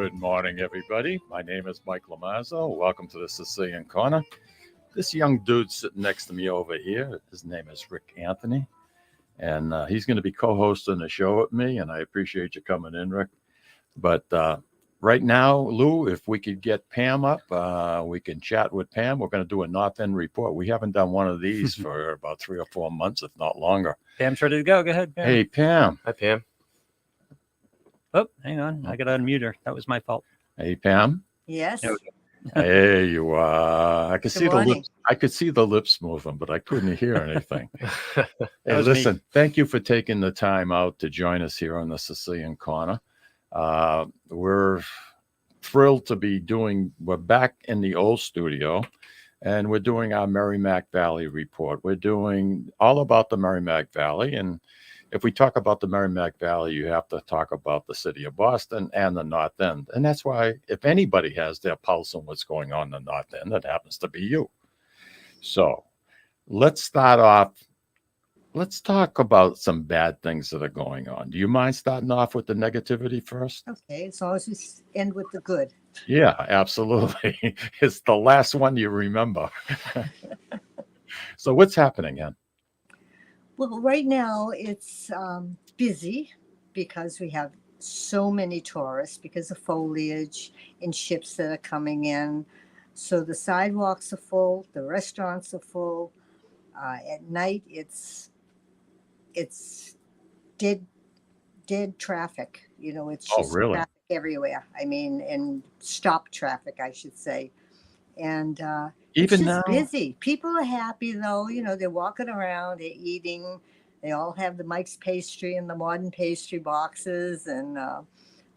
Good morning, everybody. My name is Mike Lamazzo. Welcome to the Sicilian Corner. This young dude sitting next to me over here, his name is Rick Anthony, and he's going to be co-hosting the show with me, and I appreciate you coming in, Rick. But right now, Lou, if we could get Pam up, we can chat with Pam. We're going to do a North End report. We haven't done one of these for about 3 or 4 months, if not longer. Pam's ready to go. Go ahead, Pam. Hey, Pam. Hi, Pam. Oh, hang on. I got to unmute her. That was my fault. Hey, Pam. Yes. Hey, you are. I could see morning. the lips. I could see the lips moving, but I couldn't hear anything. Hey, was listen. Thank you for taking the time out to join us here on the Sicilian Corner. We're thrilled to be we're back in the old studio, and we're doing our Merrimack Valley report. We're doing all about the Merrimack Valley, and if we talk about the Merrimack Valley, you have to talk about the city of Boston and the North End. And that's why if anybody has their pulse on what's going on in the North End, it happens to be you. So let's start off. Let's talk about some bad things that are going on. Do you mind starting off with the negativity first? Okay, as long as we end with the good. Yeah, absolutely. It's the last one you remember. So what's happening, Ann? Well, right now it's busy because we have so many tourists because of foliage and ships that are coming in. So the sidewalks are full, the restaurants are full. At night, it's dead traffic. You know, it's just really? traffic everywhere. I mean, and stop traffic, I should say. And Even it's just now? busy. People are happy though. You know, they're walking around, they're eating. They all have the Mike's pastry and the modern pastry boxes. And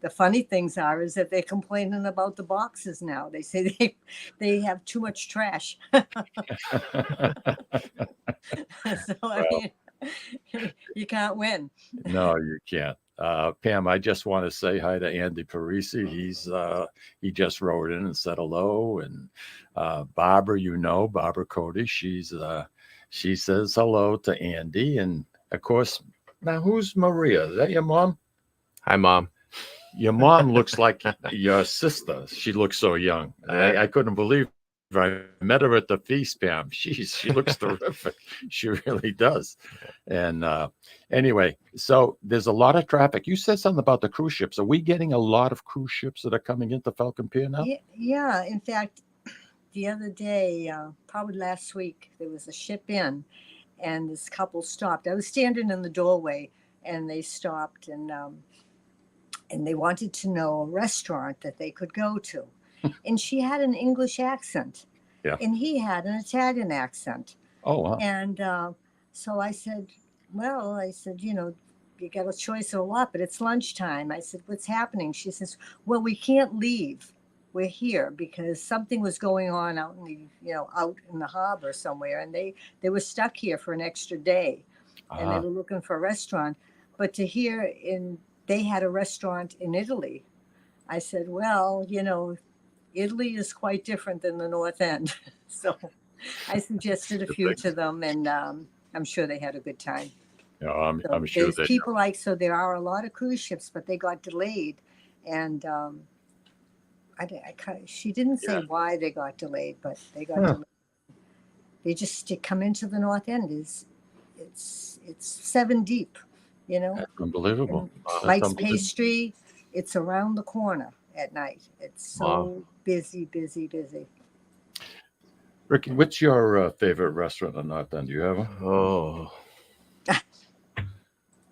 the funny things are is that they're complaining about the boxes now. They say they have too much trash. So I mean, you can't win. No, you can't. Pam, I just want to say hi to Andy Parisi. He just wrote in and said hello. And Barbara, Barbara Cody, she says hello to Andy. And of course, now who's Maria? Is that your mom? Hi, Mom. Your mom looks like your sister. She looks so young. I couldn't believe it. I met her at the feast, Pam. She looks terrific. She really does. And anyway, so there's a lot of traffic. You said something about the cruise ships. Are we getting a lot of cruise ships that are coming into Falcon Pier now? Yeah. In fact, the other day, probably last week, there was a ship in, and this couple stopped. I was standing in the doorway, and they stopped, and they wanted to know a restaurant that they could go to. And she had an English accent, and he had an Italian accent. Oh, wow. And so I said, you know, you got a choice of a lot, but it's lunchtime. I said, what's happening? She says, well, we can't leave. We're here because something was going on out in the harbor somewhere, and they were stuck here for an extra day, and they were looking for a restaurant. But to hear they had a restaurant in Italy. I said, well, you know, Italy is quite different than the North End. So I suggested a few to them, and I'm sure they had a good time. Yeah, I'm sure there's people so there are a lot of cruise ships, but they got delayed. And she didn't say why they got delayed, but they got delayed. They just come into the North End. It's 7 deep, you know. That's unbelievable. Mike's pastry, it's around the corner at night. It's so busy. Ricky, what's your favorite restaurant in North End? Do you have one? Oh.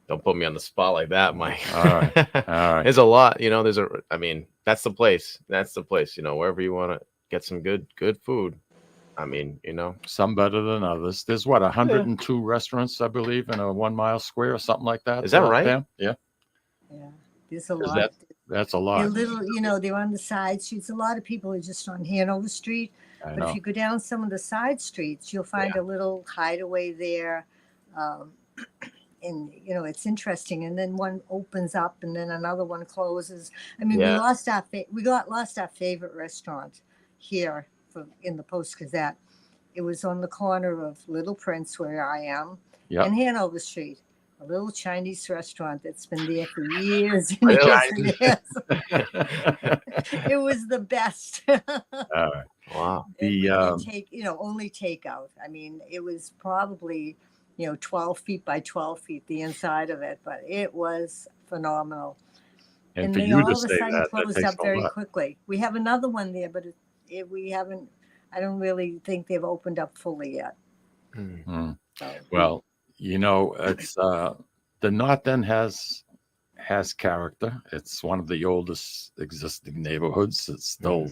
Don't put me on the spot like that, Mike. All right. There's a lot, you know, that's the place. That's the place, you know, wherever you want to get some good food. I mean, you know. Some better than others. There's 102 restaurants, I believe, in a 1 mile square or something like that. Is that right? Pam? Yeah. Yeah. There's a lot. That's a lot. They're little, you know, they're on the side streets. A lot of people are just on Hanover Street. But if you go down some of the side streets, you'll find a little hideaway there. And, you know, it's interesting. And then one opens up and then another one closes. I mean, we lost our favorite restaurant here in the Post Gazette. It was on the corner of Little Prince, where I am, and Hanover Street. a little Chinese restaurant that's been there for years and years Really? and years. It was the best. All right. Wow. And we The did take, only takeout. I mean, it was probably, 12 feet by 12 feet, the inside of it, but it was phenomenal. and And for they you to all of a say sudden that closed takes up a very lot. quickly. We have another one there, but we haven't, I don't really think they've opened up fully yet. Mm. Mm. So, Well, it's the North End has character. It's one of the oldest existing neighborhoods. It's still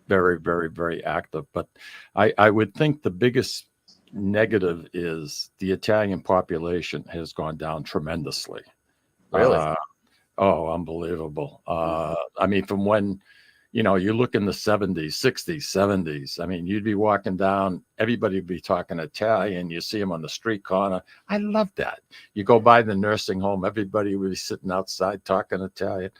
very, very, very active. But I would think the biggest negative is the Italian population has gone down tremendously. Really? Oh, unbelievable. I mean, from when, you look in the 70s, 60s, 70s. I mean, you'd be walking down, everybody would be talking Italian. You see them on the street corner. I love that. You go by the nursing home, everybody would be sitting outside talking Italian.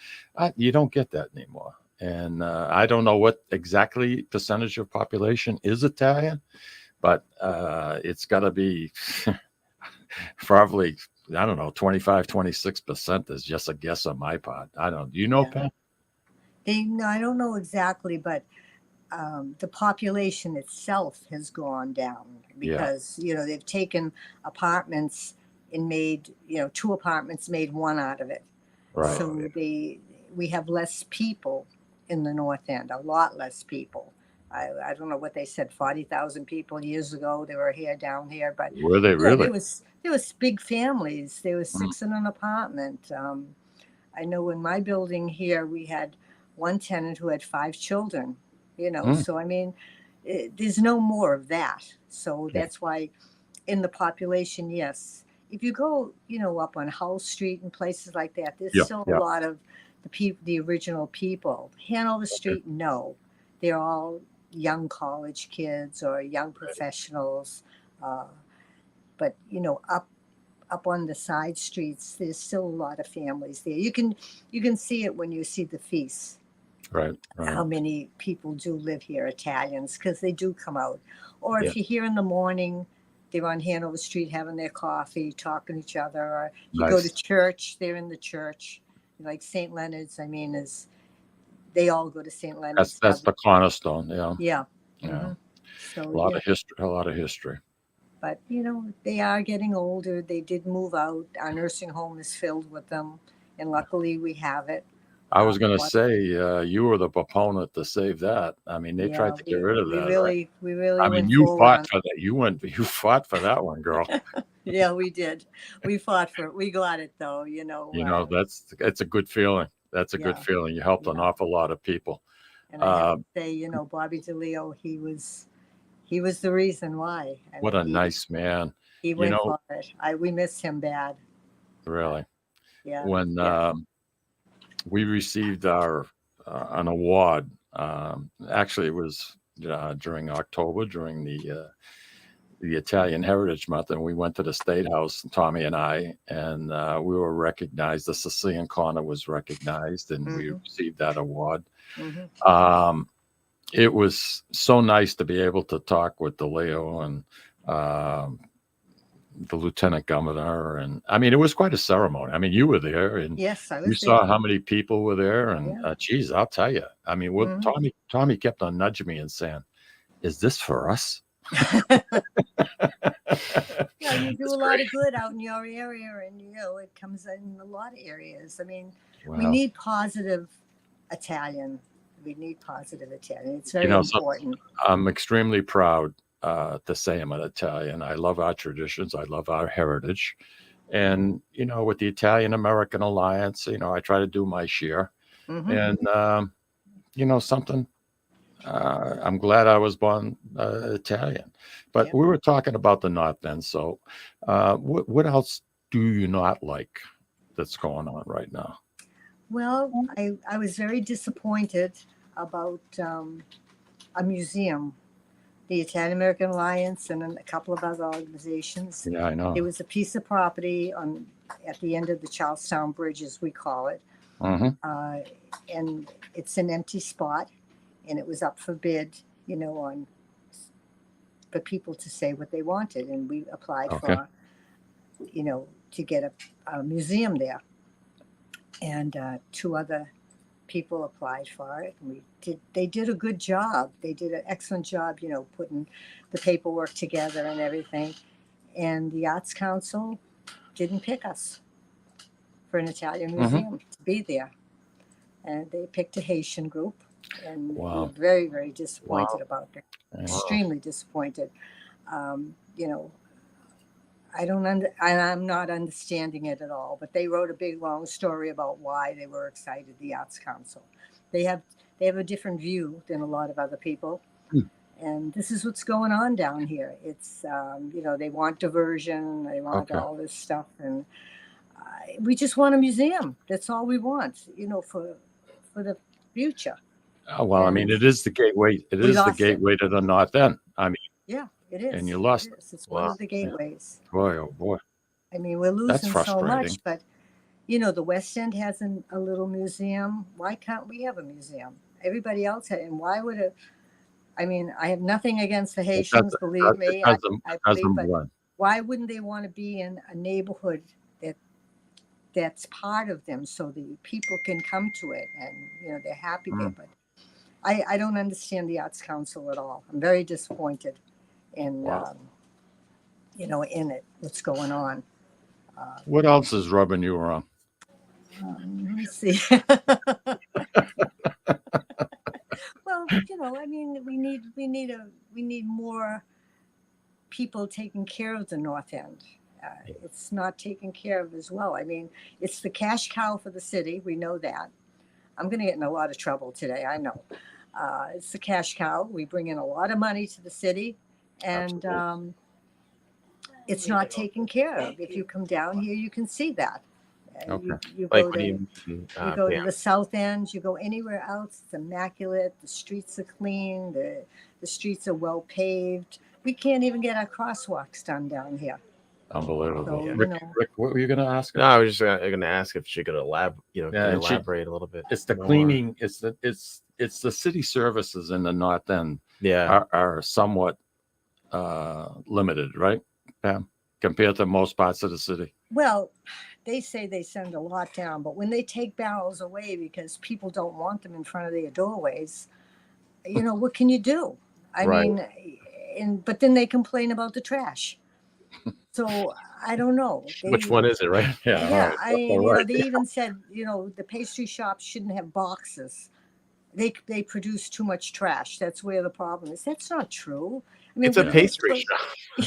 You don't get that anymore. And I don't know what exactly percentage of population is Italian, but it's got to be probably, I don't know, 25, 26% is just a guess on my part. I don't, do you know, Yeah. Pam? no, I don't know exactly, but the population itself has gone down because, they've taken apartments and made, 2 apartments, made 1 out of it. Right. So we have less people in the North End, a lot less people. I don't know what they said, 40,000 people years ago. They were here, down here, but Were they really? there was big families. There was Mm. 6 in an apartment. I know in my building here, we had one tenant who had 5 children, Mm. so I mean, there's no more of that. So Okay. that's why in the population, yes. If you go, up on Hull Street and places like that, there's Yeah, still yeah. a lot of the original people. Hanover Street, no. They're all young college kids or young professionals. But, up on the side streets, there's still a lot of families there. You can see it when you see the feasts, Right. how many people do live here, Italians, because they do come out. Or Yeah. if you're here in the morning, they're on Hanover Street having their coffee, talking to each other. Or you go to Nice. church, they're in the church. Like St. Leonard's, I mean, they all go to St. Leonard's. That's the cornerstone. Yeah. Yeah. Yeah. Mhm. So, A lot of history. A lot of history. but they are getting older. They did move out. Our nursing home is filled with them, and luckily we have it. I was going to What- say you were the proponent to save that. I mean, they tried to get rid of we that, right? really, we really I mean, went you forward on. fought for that. You fought for that one, girl. Yeah, we did. We fought for it. We got it though. It's a good feeling. That's a good Yeah. feeling. You helped an Yeah. awful lot of people. And I have to say, Bobby DeLeo, he was the reason why. I What mean, a nice man. he you went know- for it. We missed him bad. Really. Yeah. When yeah. we received an award, actually it was during October, during the Italian Heritage Month, and we went to the State House, Tommy and I, and we were recognized. The Sicilian Corner was recognized, and we received that award. Mhm. It was so nice to be able to talk with DeLeo and the lieutenant governor, and I mean, it was quite a ceremony. I mean, you were there, and Yes, I you was saw there. how many people were there, and Yeah. geez, I'll tell you. I mean, Tommy kept on nudging me and saying, "Is this for us?" Yeah, you do It's a lot great. of good out in your area, and it comes in a lot of areas. I mean, we Wow. need positive Italian. We need positive Italian. It's very So important. I'm extremely proud to say I'm an Italian. I love our traditions. I love our heritage. And, with the Italian American Alliance, I try to do my share. Mhm. And, something, I'm glad I was born Italian. But Yeah. we were talking about the North End. So what else do you not like that's going on right now? Well, I was very disappointed about a museum, the Italian American Alliance, and a couple of other organizations. Yeah, I know. It was a piece of property at the end of the Charlestown Bridge, as we call it, Hmm. and it's an empty spot, and it was up for bid, for people to say what they wanted, and we applied Okay. for, to get a museum there. And 2 other people applied for it. And they did a good job. They did an excellent job, putting the paperwork together and everything. And the Arts Council didn't pick us for an Italian museum to be there. And they picked a Haitian group. And Wow. we're very, very disappointed about that. Wow. Extremely disappointed. I'm not understanding it at all, but they wrote a big long story about why they were excited, the Arts Council. They have a different view than a lot of other people. And this is what's going on down here. It's, they want diversion, they want all this stuff. And we just want a museum. That's all we want, for the future. Oh, well, I mean, it is the gateway. It is the gateway to the North End. I mean, yeah, it is. And you lost it. It's one of the gateways. Boy, oh boy. I mean, we're losing so frustrating. much, but the West End has a little museum. Why can't we have a museum? Everybody else had, and why would it? I mean, I have nothing against the Haitians, believe me. I believe, but why wouldn't they want to be in a neighborhood that's part of them, so the people can come to it and they're happy there? But I don't understand the Arts Council at all. I'm very disappointed in in it. What's going on? What else is rubbing you wrong? Let me see. Well, I mean, we need more people taking care of the North End. It's not taken care of as well. I mean, it's the cash cow for the city. We know that. I'm going to get in a lot of trouble today. I know. It's the cash cow. We bring in a lot of money to the city, and it's not taken care of. If you come down here, you can see that. You go to the South End, you go anywhere else, it's immaculate. The streets are clean. The streets are well paved. We can't even get our crosswalks done down here. Unbelievable. So, Rick, what were you going to ask her? No, I was just going to ask if she could elaborate a little bit. It's the more. cleaning. It's the city services in the North End. Yeah, are somewhat limited, right, Pam, compared to most parts of the city. Well, they say they send a lot down, but when they take barrels away because people don't want them in front of their doorways, what can you do? I mean, but then they complain about the trash. So I don't know. Which one is it, right? Yeah, right. they even said, the pastry shops shouldn't have boxes. They produce too much trash. That's where the problem is. That's not true. I mean, it's a pastry shop.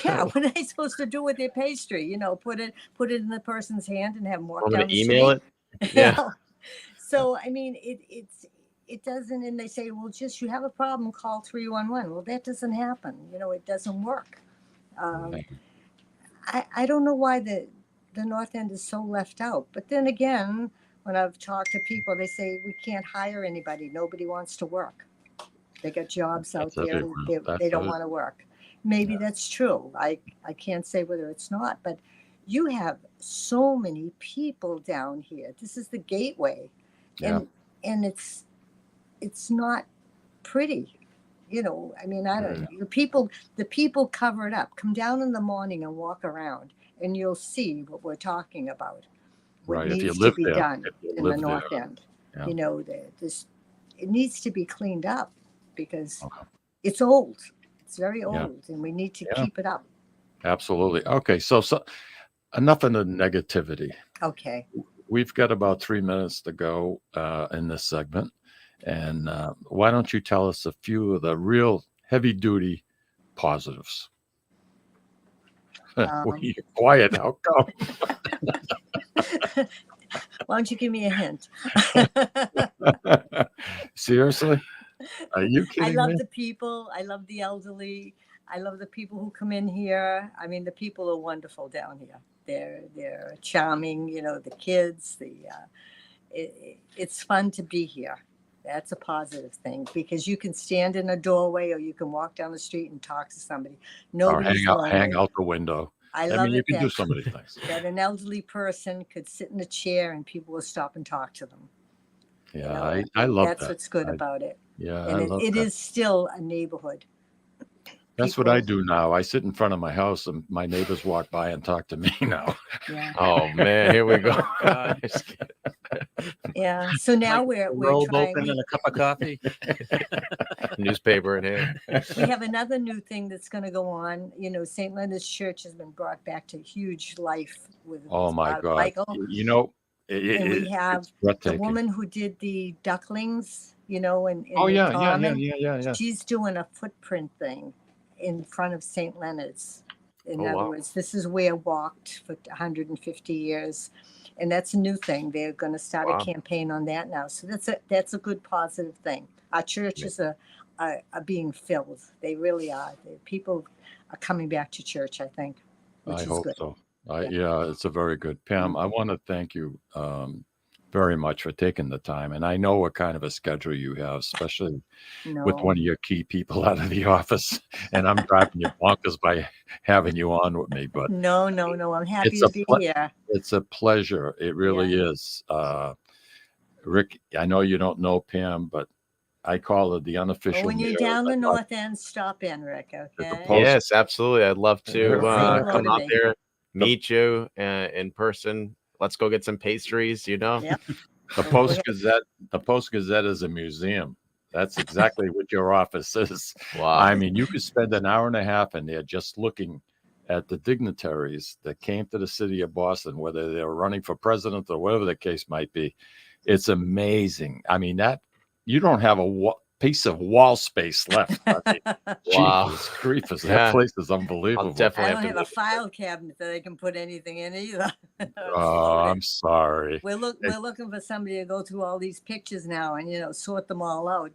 Yeah, what are they supposed to do with their pastry? Put it in the person's hand and have them walk down the email street? it. Yeah. So I mean, it doesn't. And they say, well, just you have a problem, call 311. Well, that doesn't happen. It doesn't work. I don't know why the North End is so left out. But then again, when I've talked to people, they say we can't hire anybody. Nobody wants to work. They got jobs out there and they don't want to work. Maybe that's true. I can't say whether it's not, but you have so many people down here. This is the gateway. And it's not pretty. I mean, I don't know. The people cover it up. Come down in the morning and walk around and you'll see what we're talking about. What needs to be done in the North End. Yeah. It needs to be cleaned up because it's old. It's very old and we need to keep it up. Absolutely. Okay. So enough of the negativity. Okay. We've got about 3 minutes to go in this segment. And why don't you tell us a few of the real heavy duty positives? You're quiet. How come? Why don't you give me a hint? Seriously? Are you kidding I love me? the people. I love the elderly. I love the people who come in here. I mean, the people are wonderful down here. They're charming. The kids. It's fun to be here. That's a positive thing because you can stand in a doorway or you can walk down the street and talk to somebody. Or hang out the window. I mean, you can do so many things. That an elderly person could sit in a chair and people will stop and talk to them. I love that. That's what's good about it. Yeah, and it is still a neighborhood. That's what I do now. I sit in front of my house and my neighbors walk by and talk to me now. Yeah. Oh man, here we go. God. Yeah. So now we're Rolled trying. open and a cup of coffee. Newspaper in hand. We have another new thing that's going to go on. You know, St. Leonard's Church has been brought back to huge life with Oh my God. Michael. You know, And we have it's the breathtaking. woman who did the ducklings, you know, in Oh the yeah, common. yeah. She's doing a footprint thing in front of St. Leonard's. In Oh, other wow. words, this is where walked for 150 years. And that's a new thing. They're going to start Wow. a campaign on that now. So that's a good positive thing. Our churches are being filled. They really are. People are coming back to church, I think, which I is hope good. so. Yeah, it's a very good. Pam, I want to thank you very much for taking the time. And I know what kind of a schedule you have, especially with No. one of your key people out of the office. And I'm driving you bonkers by having you on with me. But No. I'm happy It's to a be ple- here. it's a pleasure. It really is. Rick, I know you don't know Pam, but I call her the unofficial. Well, when you're mayor down the of north end, stop in, Rick. Okay. post- Yes, absolutely. I'd love to Say hello come to out me. there, meet you in person. Let's go get some pastries. You know. Yep. The Post Gazette. The Post Gazette is a museum. That's exactly what your office is. Wow. I mean, you could spend an hour and a half in there just looking at the dignitaries that came to the city of Boston, whether they were running for president or whatever the case might be. It's amazing. I mean, that you don't have a piece of wall space left. I mean, Wow. Jesus creepers, Yeah. that place is unbelievable. I'll definitely I have don't to have a file cabinet that I can put anything in either. Oh, I'm sorry. We're looking for somebody to go through all these pictures now and sort them all out.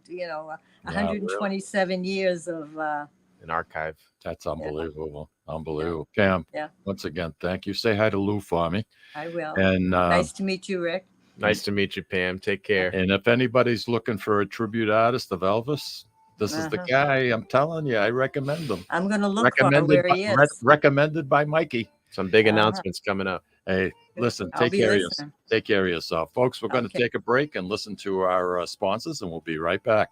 127 years of an archive. That's unbelievable. Unbelievable. Pam, Yeah. once again, thank you. Say hi to Lou for me. I will. And Nice to meet you, Rick. Nice to meet you, Pam. Take care. and if anybody's looking for a tribute artist of Elvis, this is the Uh-huh. guy. I'm telling you, I recommend him. I'm going to look for where he is. Recommended by Mikey. Some big Uh-huh. announcements coming up. Hey, listen, I'll take be care of listening. take care of yourself, folks. We're going to Okay. take a break and listen to our sponsors, and we'll be right back.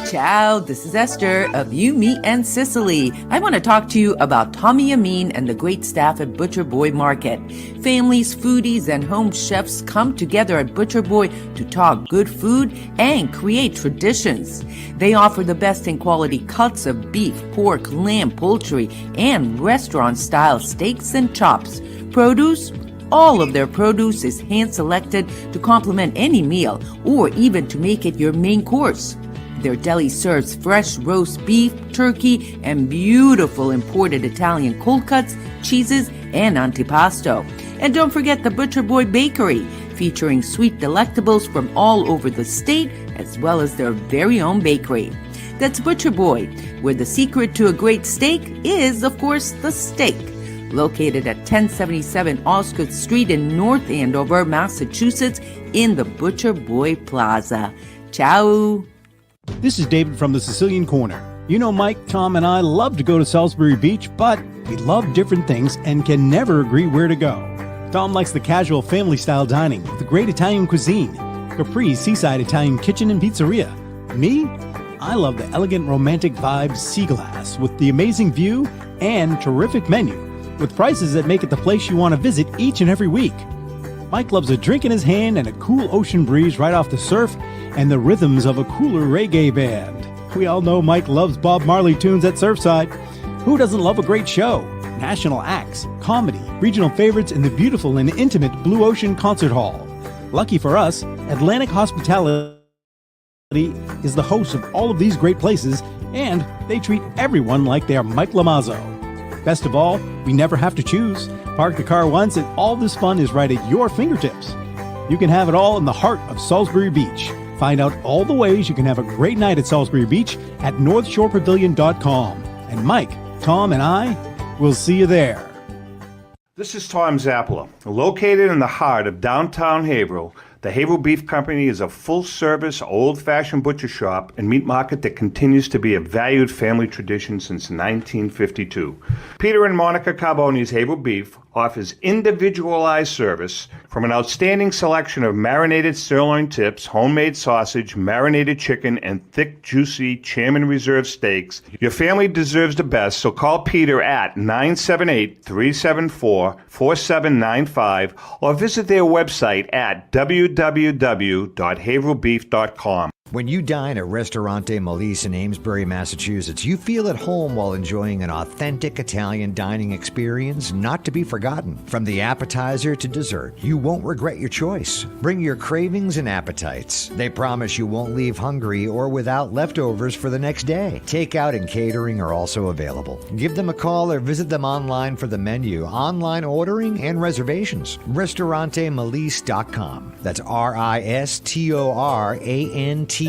Ciao, this is Esther of You, Me, and Sicily. I want to talk to you about Tommy Amin and the great staff at Butcher Boy Market. Families, foodies, and home chefs come together at Butcher Boy to talk good food and create traditions. They offer the best in quality cuts of beef, pork, lamb, poultry, and restaurant-style steaks and chops. Produce? All of their produce is hand-selected to complement any meal or even to make it your main course. Their deli serves fresh roast beef, turkey, and beautiful imported Italian cold cuts, cheeses, and antipasto. And don't forget the Butcher Boy Bakery, featuring sweet delectables from all over the state, as well as their very own bakery. That's Butcher Boy, where the secret to a great steak is, of course, the steak. Located at 1077 Osgood Street in North Andover, Massachusetts, in the Butcher Boy Plaza. Ciao! This is David from the Sicilian Corner. You know, Mike, Tom, and I love to go to Salisbury Beach, but we love different things and can never agree where to go. Tom likes the casual family-style dining with the great Italian cuisine, Capri's Seaside Italian Kitchen and Pizzeria. Me? I love the elegant romantic vibes Sea Glass with the amazing view and terrific menu, with prices that make it the place you want to visit each and every week. Mike loves a drink in his hand and a cool ocean breeze right off the surf and the rhythms of a cooler reggae band. We all know Mike loves Bob Marley tunes at Surfside. Who doesn't love a great show? National acts, comedy, regional favorites in the beautiful and intimate Blue Ocean Concert Hall. Lucky for us, Atlantic Hospitality is the host of all of these great places, and they treat everyone like they are Mike Lamazzo. Best of all, we never have to choose. Park the car once and all this fun is right at your fingertips. You can have it all in the heart of Salisbury Beach. Find out all the ways you can have a great night at Salisbury Beach at northshorepavilion.com. And Mike, Tom, and I will see you there. This is Tom Zappala. Located in the heart of downtown Haverhill, the Haverhill Beef Company is a full-service, old-fashioned butcher shop and meat market that continues to be a valued family tradition since 1952. Peter and Monica Carboni's Haverhill Beef offers individualized service from an outstanding selection of marinated sirloin tips, homemade sausage, marinated chicken, and thick, juicy Chairman Reserve steaks. Your family deserves the best, so call Peter at 978-374-4795 or visit their website at www.haverbeef.com. When you dine at Ristorante Melisse in Amesbury, Massachusetts, you feel at home while enjoying an authentic Italian dining experience not to be forgotten. From the appetizer to dessert, you won't regret your choice. Bring your cravings and appetites. They promise you won't leave hungry or without leftovers for the next day. Takeout and catering are also available. Give them a call or visit them online for the menu, online ordering, and reservations. RistoranteMelisse.com. That's RistoranteMolise.com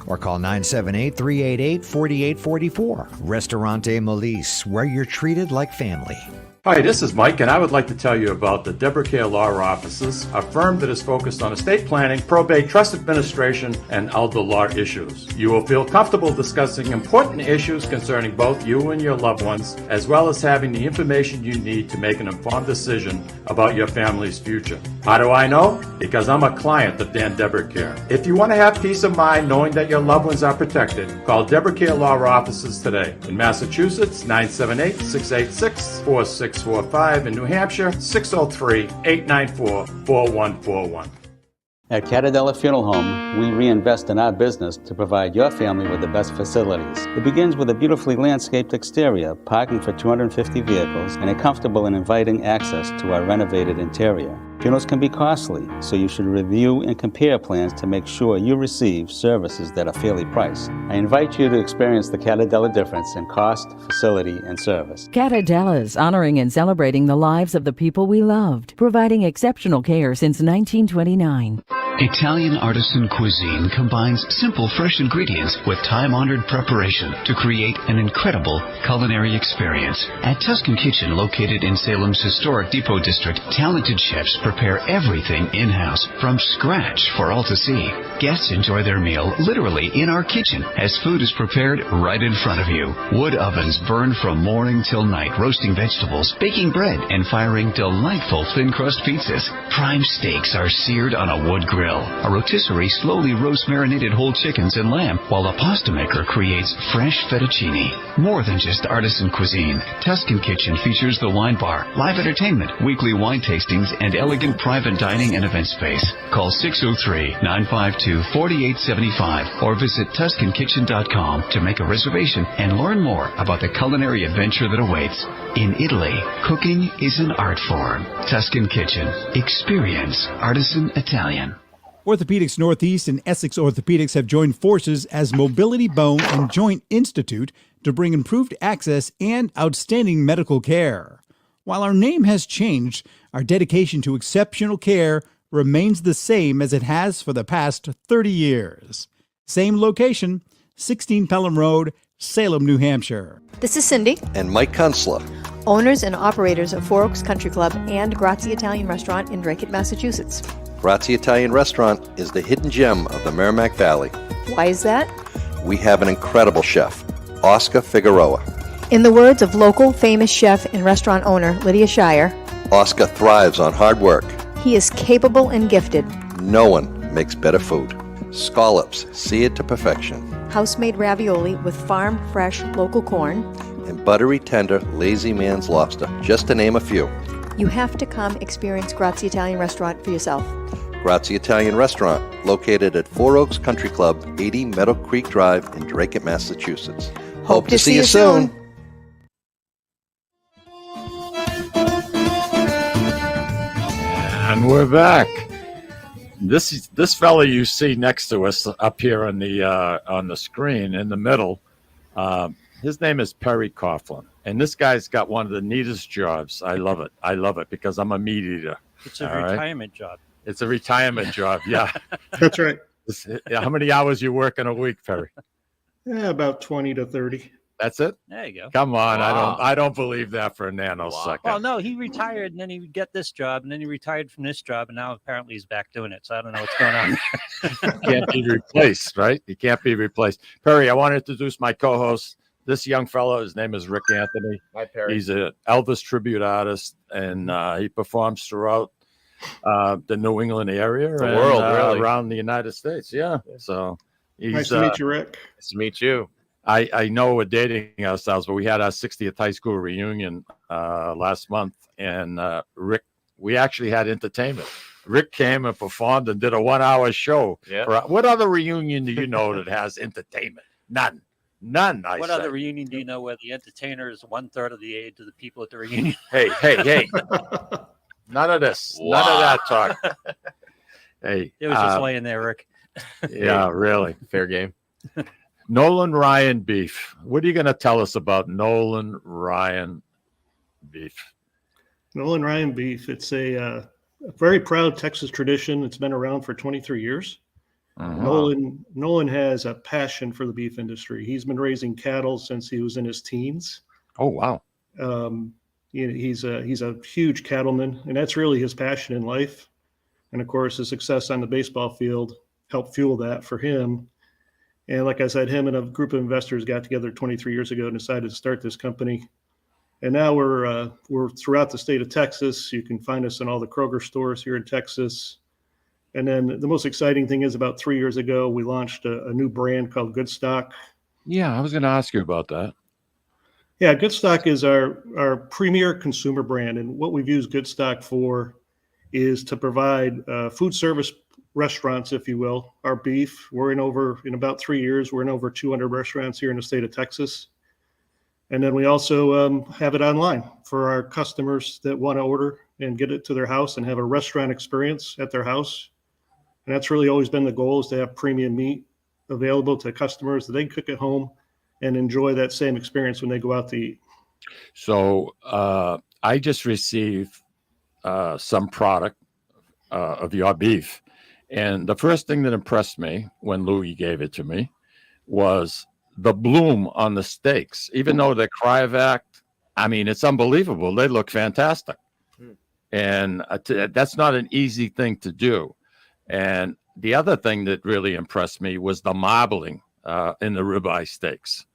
or call 978-388-4844. Ristorante Melisse, where you're treated like family. Hi, this is Mike, and I would like to tell you about the Deborah Care Law Offices, a firm that is focused on estate planning, probate, trust administration, and elder law issues. You will feel comfortable discussing important issues concerning both you and your loved ones, as well as having the information you need to make an informed decision about your family's future. How do I know? Because I'm a client of Dan Deborah Care. If you want to have peace of mind knowing that your loved ones are protected, call Deborah Care Law Offices today. In Massachusetts, 978-686-4645. In New Hampshire, 603-894-4141. At Catadella Funeral Home, we reinvest in our business to provide your family with the best facilities. It begins with a beautifully landscaped exterior, parking for 250 vehicles, and a comfortable and inviting access to our renovated interior. Funerals can be costly, so you should review and compare plans to make sure you receive services that are fairly priced. I invite you to experience the Catadella difference in cost, facility, and service. Catadella's honoring and celebrating the lives of the people we loved, providing exceptional care since 1929. Italian artisan cuisine combines simple, fresh ingredients with time-honored preparation to create an incredible culinary experience. At Tuscan Kitchen, located in Salem's historic Depot District, talented chefs prepare everything in-house from scratch for all to see. Guests enjoy their meal literally in our kitchen as food is prepared right in front of you. Wood ovens burn from morning till night, roasting vegetables, baking bread, and firing delightful thin-crust pizzas. Prime steaks are seared on a wood grill. A rotisserie slowly roasts marinated whole chickens and lamb, while a pasta maker creates fresh fettuccine. More than just artisan cuisine, Tuscan Kitchen features the wine bar, live entertainment, weekly wine tastings, and elegant private dining and event space. Call 603-952-4875 or visit TuscanKitchen.com to make a reservation and learn more about the culinary adventure that awaits. In Italy, cooking is an art form. Tuscan Kitchen. Experience artisan Italian. Orthopedics Northeast and Essex Orthopedics have joined forces as Mobility Bone and Joint Institute to bring improved access and outstanding medical care. While our name has changed, our dedication to exceptional care remains the same as it has for the past 30 years. Same location, 16 Pelham Road, Salem, New Hampshire. This is Cindy. And Mike Kunstler, owners and operators of Four Oaks Country Club and Grazie Italian Restaurant in Drake, Massachusetts. Grazie Italian Restaurant is the hidden gem of the Merrimack Valley. Why is that? We have an incredible chef, Oscar Figueroa. In the words of local famous chef and restaurant owner Lydia Shire, Oscar thrives on hard work. He is capable and gifted. No one makes better food. Scallops, seared to perfection. House-made ravioli with farm-fresh local corn. And buttery, tender, lazy man's lobster, just to name a few. You have to come experience Grazie Italian Restaurant for yourself. Grazie Italian Restaurant, located at Four Oaks Country Club, 80 Meadow Creek Drive in Drake, Massachusetts. Hope to see you soon. And we're back. This fella you see next to us up here on the screen in the middle, his name is Perry Coughlin, and this guy's got one of the neatest jobs. I love it. I love it because I'm a meat eater. It's a retirement job. It's a retirement job. Yeah, that's right. How many hours you work in a week, Perry? Yeah, about 20 to 30. That's it? There you go. Come on. Wow. I don't believe that for a nanosecond. Well, no, he retired and then he got this job and then he retired from this job and now apparently he's back doing it. So I don't know what's going on. Can't be replaced, right? He can't be replaced. Perry, I want to introduce my co-host, this young fellow, his name is Rick Anthony. Hi, Perry. He's an Elvis tribute artist, and he performs throughout the New England area The and world, really. around the United States. Yeah. So he's Nice to meet you, Rick. Nice to meet you. I know we're dating ourselves, but we had our 60th high school reunion last month, and Rick, we actually had entertainment. Rick came and performed and did a 1-hour show. Yeah. What other reunion do you know that has entertainment? None. What other reunion do you know where the entertainer is 1/3 of the age of the people at the reunion? Hey. None of this. Wow. None of that talk. Hey. It was just laying there, Rick. Yeah, really. Fair game. Nolan Ryan beef. What are you going to tell us about Nolan Ryan beef? Nolan Ryan beef. It's a very proud Texas tradition. It's been around for 23 years. Nolan has a passion for the beef industry. He's been raising cattle since he was in his teens. Oh, wow. He's a huge cattleman, and that's really his passion in life. And of course, his success on the baseball field helped fuel that for him. And like I said, him and a group of investors got together 23 years ago and decided to start this company. And now we're throughout the state of Texas. You can find us in all the Kroger stores here in Texas. And then the most exciting thing is about 3 years ago, we launched a new brand called Good Stock. Yeah, I was going to ask you about that. Yeah, Good Stock is our premier consumer brand. And what we've used Good Stock for is to provide food service restaurants, if you will, our beef. In about 3 years, we're in over 200 restaurants here in the state of Texas. And then we also have it online for our customers that want to order and get it to their house and have a restaurant experience at their house. And that's really always been the goal, is to have premium meat available to customers that they can cook at home and enjoy that same experience when they go out to eat. So I just received some product of your beef. And the first thing that impressed me when Louis gave it to me was the bloom on the steaks. Even though they're cryovac, I mean, it's unbelievable. They look fantastic. And that's not an easy thing to do. And the other thing that really impressed me was the marbling in the ribeye steaks.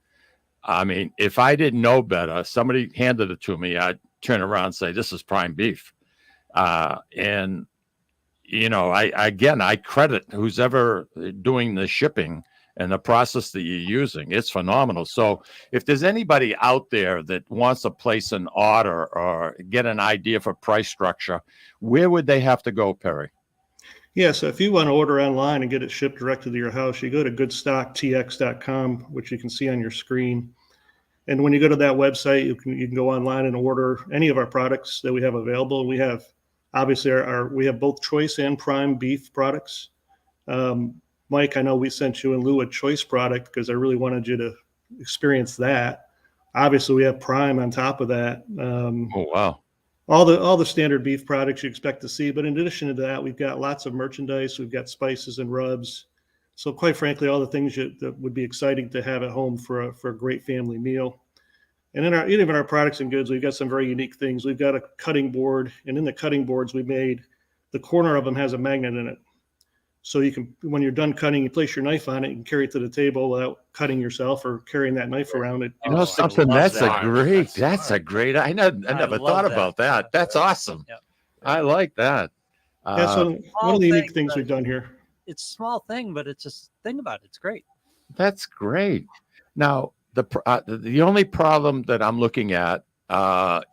I mean, if I didn't know better, somebody handed it to me, I'd turn around and say, this is prime beef. And, you know, I credit who's ever doing the shipping and the process that you're using. It's phenomenal. So if there's anybody out there that wants to place an order or get an idea for price structure, where would they have to go, Perry? Yeah, so if you want to order online and get it shipped directly to your house, you go to goodstocktx.com, which you can see on your screen. And when you go to that website, you can go online and order any of our products that we have available. We have obviously we have both choice and prime beef products. Mike, I know we sent you and Lou a choice product because I really wanted you to experience that. Obviously, we have prime on top of that. Oh, wow. All the standard beef products you expect to see. But in addition to that, we've got lots of merchandise. We've got spices and rubs. So quite frankly, all the things that would be exciting to have at home for a great family meal. And in even our products and goods, we've got some very unique things. We've got a cutting board, and in the cutting boards we made, the corner of them has a magnet in it. So you can, when you're done cutting, you place your knife on it and carry it to the table without cutting yourself or carrying that knife around it. You know something? That's a great. I never thought about that. That's awesome. Yep. I like that. That's one of the unique things we've done here. It's a small thing, but it's just think about it. It's great. That's great. Now, the only problem that I'm looking at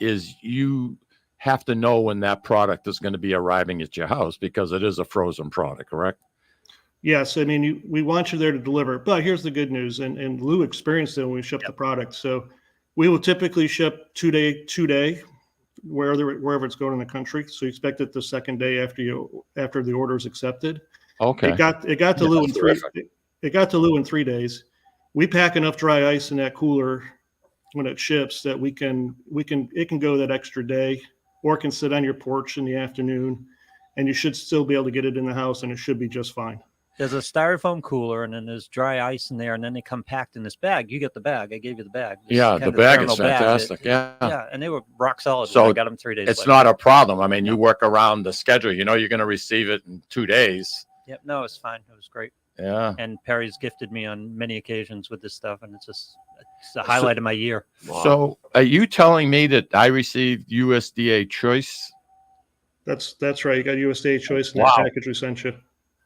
is you have to know when that product is going to be arriving at your house because it is a frozen product, correct? Yes. I mean, we want you there to deliver. But here's the good news, and Lou experienced it when we ship the product. So we will typically ship two day, wherever it's going in the country. So you expect it the second day after the order is accepted. Okay. It got to Lou in It got to Lou in 3 days. We pack enough dry ice in that cooler when it ships that it can go that extra day, or it can sit on your porch in the afternoon, and you should still be able to get it in the house, and it should be just fine. There's a styrofoam cooler, and then there's dry ice in there, and then they come packed in this bag. You get the bag. I gave you the bag. Yeah, the bag is fantastic. Yeah, and they were rock solid. So I got them 3 days it's later. not a problem. I mean, you work around the schedule. You know you're going to receive it in 2 days. Yep, no, it's fine. It was great. Yeah. And Perry's gifted me on many occasions with this stuff, and It's the highlight of my year. So are you telling me that I received USDA choice? That's right. You got USDA choice in Wow. that package we sent you.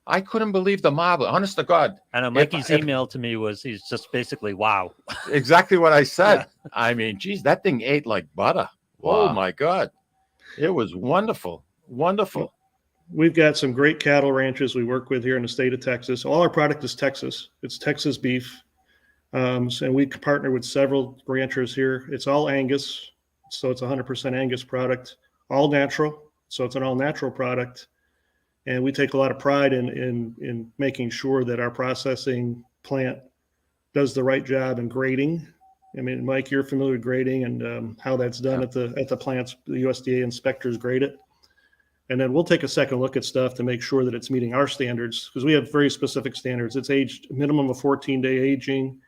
I couldn't believe the marble. Honest to God. I know Mikey's email to me was he's just basically wow. Exactly what I said. I mean, geez, that thing ate like butter. Oh Wow. my God. It was wonderful. Wonderful. We've got some great cattle ranches we work with here in the state of Texas. All our product is Texas. It's Texas beef. And we partner with several ranchers here. It's all Angus. So it's 100% Angus product, all natural. So it's an all natural product. And we take a lot of pride in making sure that our processing plant does the right job in grading. I mean, Mike, you're familiar with grading and how that's done at the plants. The USDA inspectors grade it. And then we'll take a second look at stuff to make sure that it's meeting our standards, because we have very specific standards. It's aged minimum of 14-day aging.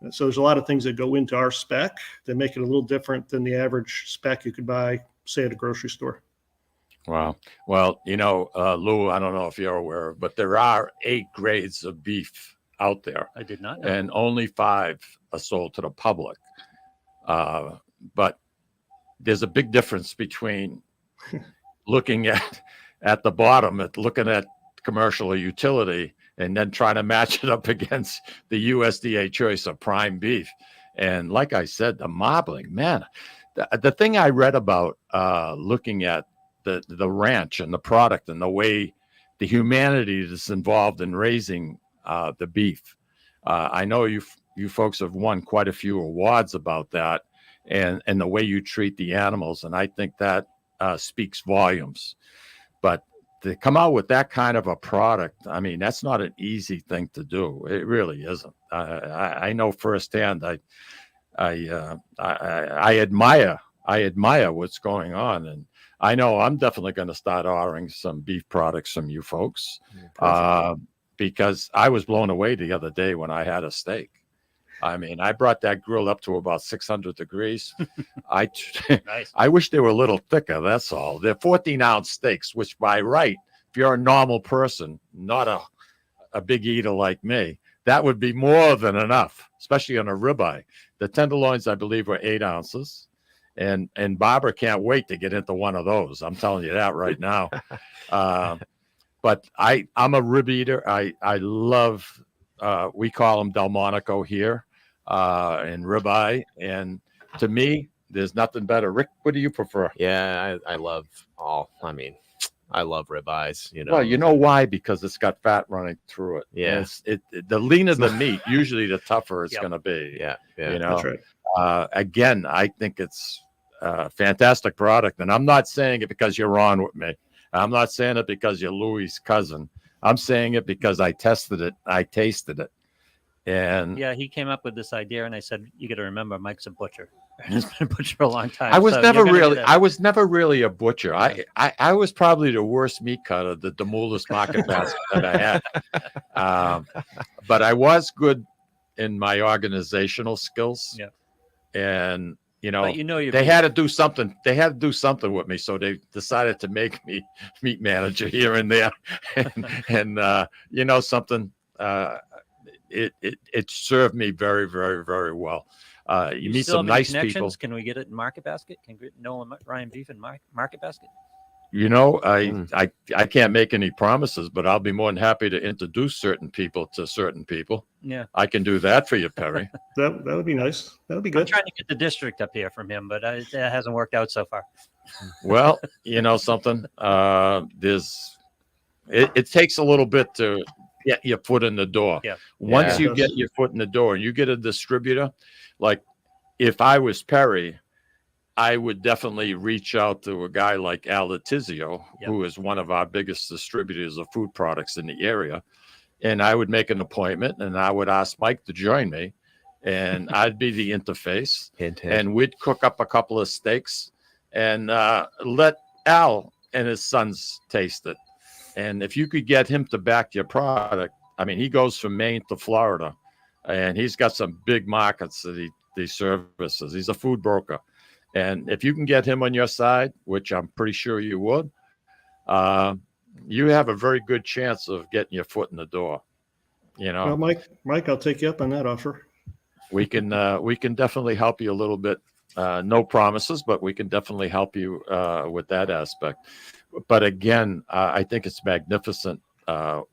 So there's a lot of things that go into our spec that make it a little different than the average spec you could buy, say, at a grocery store. Wow. Well, Lou, I don't know if you're aware, but there are 8 grades of beef out there. I did not know. And only 5 are sold to the public. But there's a big difference between looking at the bottom, looking at commercial or utility, and then trying to match it up against the USDA choice of prime beef. And like I said, the marbling, man, the thing I read about looking at the ranch and the product and the way the humanity that's involved in raising the beef. I know you folks have won quite a few awards about that and the way you treat the animals. And I think that speaks volumes. But to come out with that kind of a product, I mean, that's not an easy thing to do. It really isn't. I know firsthand. I admire what's going on, and I know I'm definitely going to start ordering some beef products from you folks, because I was blown away the other day when I had a steak. I mean, I brought that grill up to about 600 degrees. Nice. I wish they were a little thicker. That's all. They're 14-ounce steaks, which by right, if you're a normal person, not a big eater like me, that would be more than enough, especially on a ribeye. The tenderloins, I believe, were 8 ounces. And Barbara can't wait to get into one of those. I'm telling you that right now. But I'm a rib eater. I love, we call them Delmonico here, and ribeye. And to me, there's nothing better. Rick, what do you prefer? Yeah, I love all. I mean, I love ribeyes. Well, you know why? Because it's got fat running through it. Yeah. The leaner the meat, usually the tougher it's going to be. Yeah. That's right. Again, I think it's a fantastic product. And I'm not saying it because you're on with me. I'm not saying it because you're Louie's cousin. I'm saying it because I tested it. I tasted it. And yeah, he came up with this idea, and I said, "You got to remember, Mike's a butcher. He's been a butcher for a long time." I was never really a butcher. I was probably the worst meat cutter that the Demoulas Market Basket that I had. But I was good in my organizational skills. Yeah. And they had to do something. They had to do something with me, so they decided to make me meat manager here and there. and something. It served me very, very, very well. You meet some nice people. Can we get it in Market Basket? Can we get Noah Ryan beef in Market Basket? I can't make any promises, but I'll be more than happy to introduce certain people to certain people. Yeah, I can do that for you, Perry. That would be nice. That would be good. I'm trying to get the district up here from him, but it hasn't worked out so far. Well, something. It takes a little bit to get your foot in the door. Yeah. Once you get your foot in the door and you get a distributor, like if I was Perry, I would definitely reach out to a guy like Al Letizio, who is one of our biggest distributors of food products in the area. And I would make an appointment and I would ask Mike to join me, and I'd be the interface. And we'd cook up a couple of steaks and let Al and his sons taste it. And if you could get him to back your product, I mean, he goes from Maine to Florida, and he's got some big markets that he services. He's a food broker. And if you can get him on your side, which I'm pretty sure you would, you have a very good chance of getting your foot in the door. Well, Mike, I'll take you up on that offer. we can definitely help you a little bit. No promises, but we can definitely help you with that aspect. But again, I think it's magnificent. I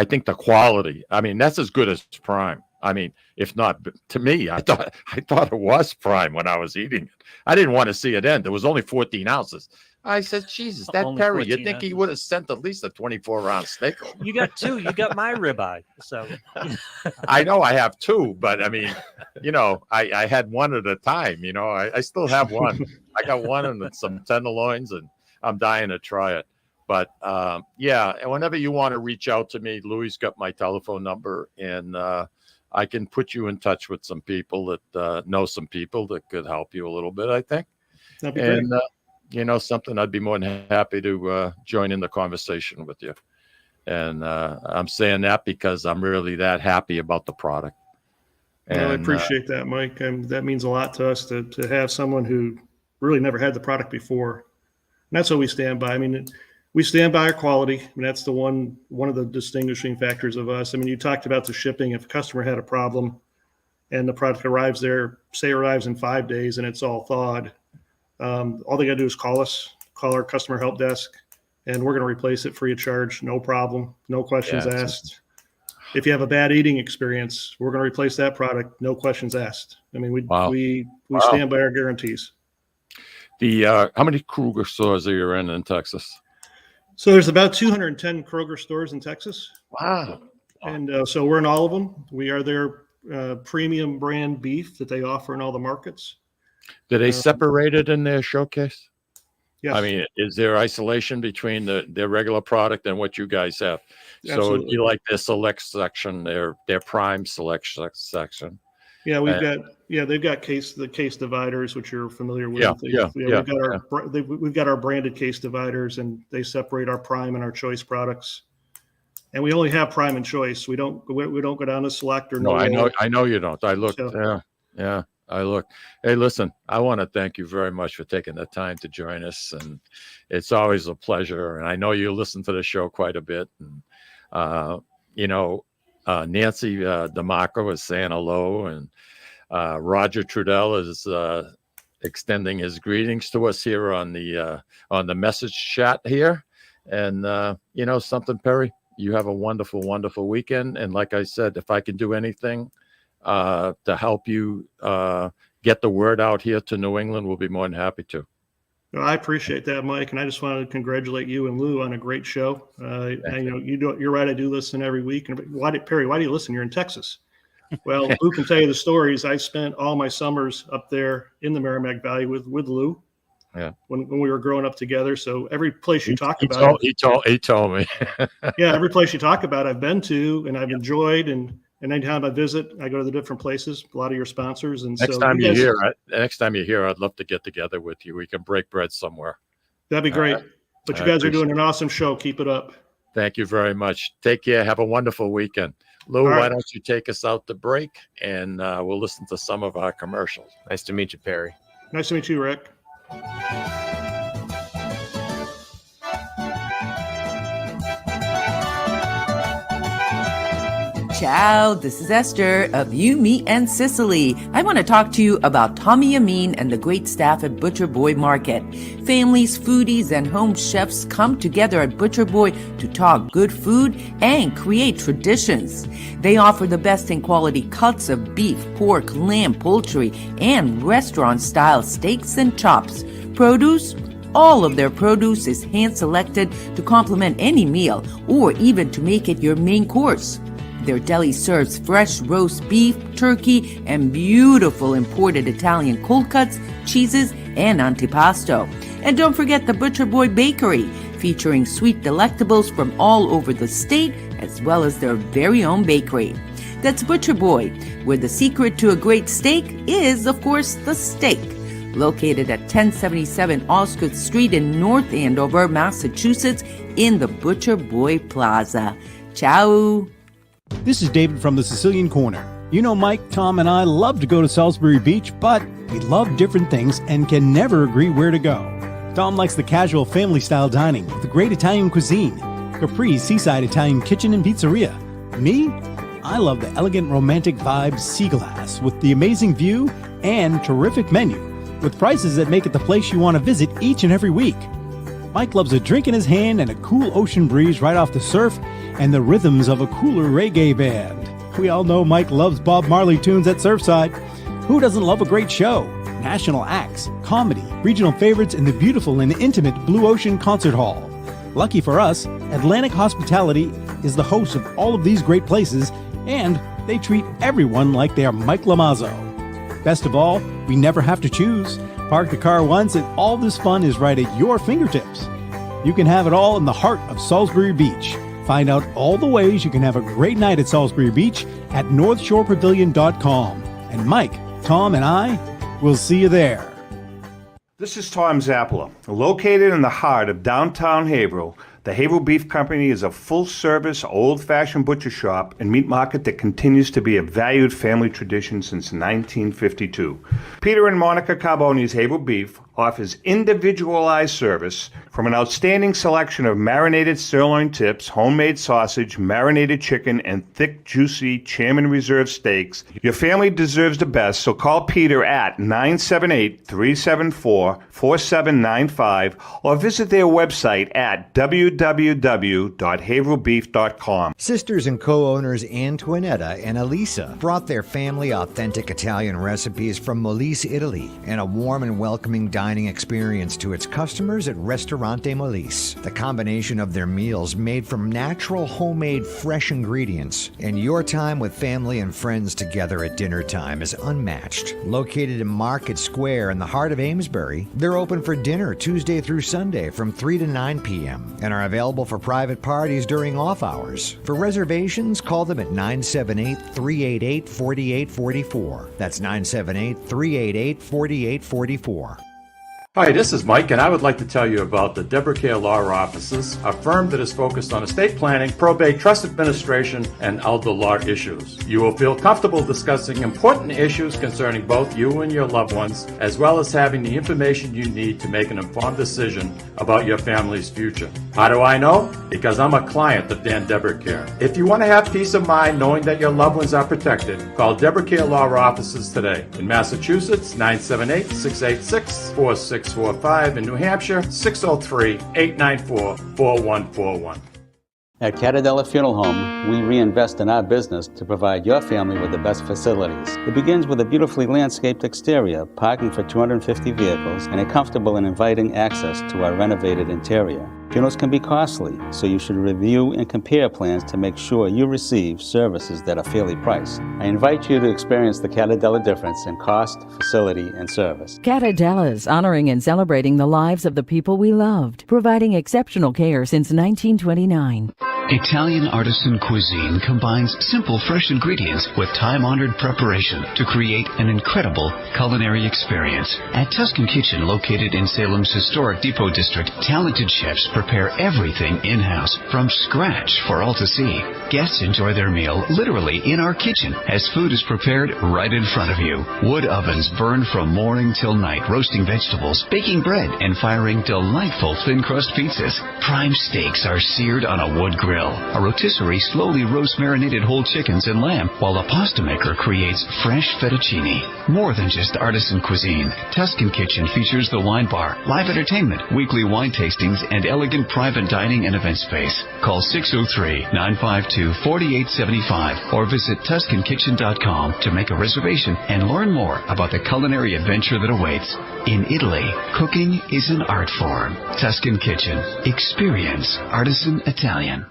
think the quality, I mean, that's as good as prime. I mean, if not, to me, I thought it was prime when I was eating it. I didn't want to see it end. There was only 14 ounces. I said, Jesus, that Only Perry, you'd 14 think he ounces. would have sent at least a 24-ounce steak. You got two. You got my ribeye. So I know I have two, but I mean, I had one at a time. I still have one. I got one and some tenderloins, and I'm dying to try it. But yeah, and whenever you want to reach out to me, Louis got my telephone number, and I can put you in touch with some people that know some people that could help you a little bit, I think. That'd be great. And something, I'd be more than happy to join in the conversation with you. And I'm saying that because I'm really that happy about the product. And I appreciate that, Mike. That means a lot to us to have someone who really never had the product before. And that's what we stand by. I mean, we stand by our quality. I mean, that's one of the distinguishing factors of us. I mean, you talked about the shipping. If a customer had a problem and the product arrives in 5 days and it's all thawed, all they got to do is call our customer help desk, and we're going to replace it free of charge. No problem. No questions asked. If you have a bad eating experience, we're going to replace that product. No questions asked. I mean, we stand by our guarantees. How many Kroger stores are you in Texas? So there's about 210 Kroger stores in Texas. Wow. And so we're in all of them. We are their premium brand beef that they offer in all the markets. Do they separate it in their showcase? Yes. I mean, is there isolation between their regular product and what you guys have? Absolutely. So you like their select section, their prime select section? Yeah, they've got the case dividers, which you're familiar with. We've got our branded case dividers, and they separate our prime and our choice products. And we only have prime and choice. We don't go down to select or no. I know you don't. I looked. Yeah. I look. Hey, listen, I want to thank you very much for taking the time to join us. And it's always a pleasure. And I know you listen to the show quite a bit. And, Nancy DeMarco is saying hello. And Roger Trudell is extending his greetings to us here on the message chat here. And, something, Perry, you have a wonderful, wonderful weekend. And like I said, if I can do anything to help you get the word out here to New England, we'll be more than happy to. Well, I appreciate that, Mike, and I just wanted to congratulate you and Lou on a great show. You're right. I do listen every week. And Perry, why do you listen? You're in Texas. Well, Lou can tell you the stories. I spent all my summers up there in the Merrimack Valley with Lou. Yeah. When we were growing up together. So every place you talk about, he told me. Yeah, every place you talk about, I've been to and I've enjoyed, and anytime I visit, I go to the different places. A lot of your sponsors, and next time you're here, I'd love to get together with you. We can break bread somewhere. That'd be great. But you guys are doing an awesome show. Keep it up. Thank you very much. Take care. Have a wonderful weekend. Lou, why don't you take us out to break, and we'll listen to some of our commercials. Nice to meet you, Perry. Nice to meet you, Rick. Ciao, this is Esther of You, Me, and Sicily. I want to talk to you about Tommy Amin and the great staff at Butcher Boy Market. Families, foodies, and home chefs come together at Butcher Boy to talk good food and create traditions. They offer the best in quality cuts of beef, pork, lamb, poultry, and restaurant-style steaks and chops. Produce? All of their produce is hand-selected to complement any meal or even to make it your main course. Their deli serves fresh roast beef, turkey, and beautiful imported Italian cold cuts, cheeses, and antipasto. And don't forget the Butcher Boy Bakery, featuring sweet delectables from all over the state, as well as their very own bakery. That's Butcher Boy, where the secret to a great steak is, of course, the steak. Located at 1077 Osgood Street in North Andover, Massachusetts, in the Butcher Boy Plaza. Ciao! This is David from the Sicilian Corner. You know, Mike, Tom, and I love to go to Salisbury Beach, but we love different things and can never agree where to go. Tom likes the casual family-style dining with the great Italian cuisine, Capri's Seaside Italian Kitchen and Pizzeria. Me? I love the elegant romantic vibe Sea Glass with the amazing view and terrific menu with prices that make it the place you want to visit each and every week. Mike loves a drink in his hand and a cool ocean breeze right off the surf and the rhythms of a cooler reggae band. We all know Mike loves Bob Marley tunes at Surfside. Who doesn't love a great show? National acts, comedy, regional favorites in the beautiful and intimate Blue Ocean Concert Hall. Lucky for us, Atlantic Hospitality is the host of all of these great places, and they treat everyone like they are Mike Lamazzo. Best of all, we never have to choose. Park the car once and all this fun is right at your fingertips. You can have it all in the heart of Salisbury Beach. Find out all the ways you can have a great night at Salisbury Beach at northshorepavilion.com. And Mike, Tom, and I will see you there. This is Tom Zappala. Located in the heart of downtown Haverhill, the Haverhill Beef Company is a full-service, old-fashioned butcher shop and meat market that continues to be a valued family tradition since 1952. Peter and Monica Carboni's Haverhill Beef offers individualized service from an outstanding selection of marinated sirloin tips, homemade sausage, marinated chicken, and thick, juicy Chairman Reserve steaks. Your family deserves the best, so call Peter at 978-374-4795 or visit their website at www.haverhillbeef.com. Sisters and co-owners Antoinetta and Elisa brought their family authentic Italian recipes from Molise, Italy, and a warm and welcoming dining experience to its customers at Ristorante Molise. The combination of their meals made from natural, homemade, fresh ingredients, and your time with family and friends together at dinner time is unmatched. Located in Market Square in the heart of Amesbury, they're open for dinner Tuesday through Sunday from 3 to 9 p.m. and are available for private parties during off hours. For reservations, call them at 978-388-4844. That's 978-388-4844. Hi, this is Mike, and I would like to tell you about the Deborah Care Law Offices, a firm that is focused on estate planning, probate, trust administration, and elder law issues. You will feel comfortable discussing important issues concerning both you and your loved ones, as well as having the information you need to make an informed decision about your family's future. How do I know? Because I'm a client of Dan Deborah Care. If you want to have peace of mind knowing that your loved ones are protected, call Deborah Care Law Offices today. In Massachusetts, 978-686-4645. In New Hampshire, 603-894-4141. At Catadella Funeral Home, we reinvest in our business to provide your family with the best facilities. It begins with a beautifully landscaped exterior, parking for 250 vehicles, and a comfortable and inviting access to our renovated interior. Funerals can be costly, so you should review and compare plans to make sure you receive services that are fairly priced. I invite you to experience the Catadella difference in cost, facility, and service. Catadella's, honoring and celebrating the lives of the people we loved, providing exceptional care since 1929. Italian artisan cuisine combines simple, fresh ingredients with time-honored preparation to create an incredible culinary experience. At Tuscan Kitchen, located in Salem's historic Depot District, talented chefs prepare everything in-house from scratch for all to see. Guests enjoy their meal literally in our kitchen as food is prepared right in front of you. Wood ovens burn from morning till night, roasting vegetables, baking bread, and firing delightful thin-crust pizzas. Prime steaks are seared on a wood grill. A rotisserie slowly roasts marinated whole chickens and lamb, while a pasta maker creates fresh fettuccine. More than just artisan cuisine, Tuscan Kitchen features the wine bar, live entertainment, weekly wine tastings, and elegant private dining and event space. Call 603-952-4875 or visit TuscanKitchen.com to make a reservation and learn more about the culinary adventure that awaits. In Italy, cooking is an art form. Tuscan Kitchen. Experience artisan Italian.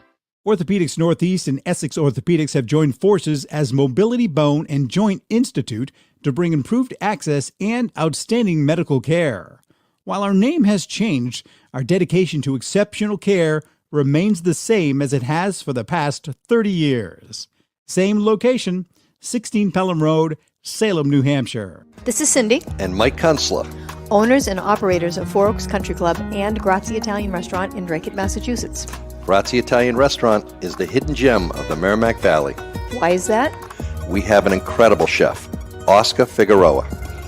Orthopedics Northeast and Essex Orthopedics have joined forces as Mobility Bone and Joint Institute to bring improved access and outstanding medical care. While our name has changed, our dedication to exceptional care remains the same as it has for the past 30 years. Same location, 16 Pelham Road, Salem, New Hampshire. This is Cindy. And Mike Kunstler. Owners and operators of Four Oaks Country Club and Grazia Italian Restaurant in Drake, Massachusetts. Grazia Italian Restaurant is the hidden gem of the Merrimack Valley. Why is that? We have an incredible chef, Oscar Figueroa.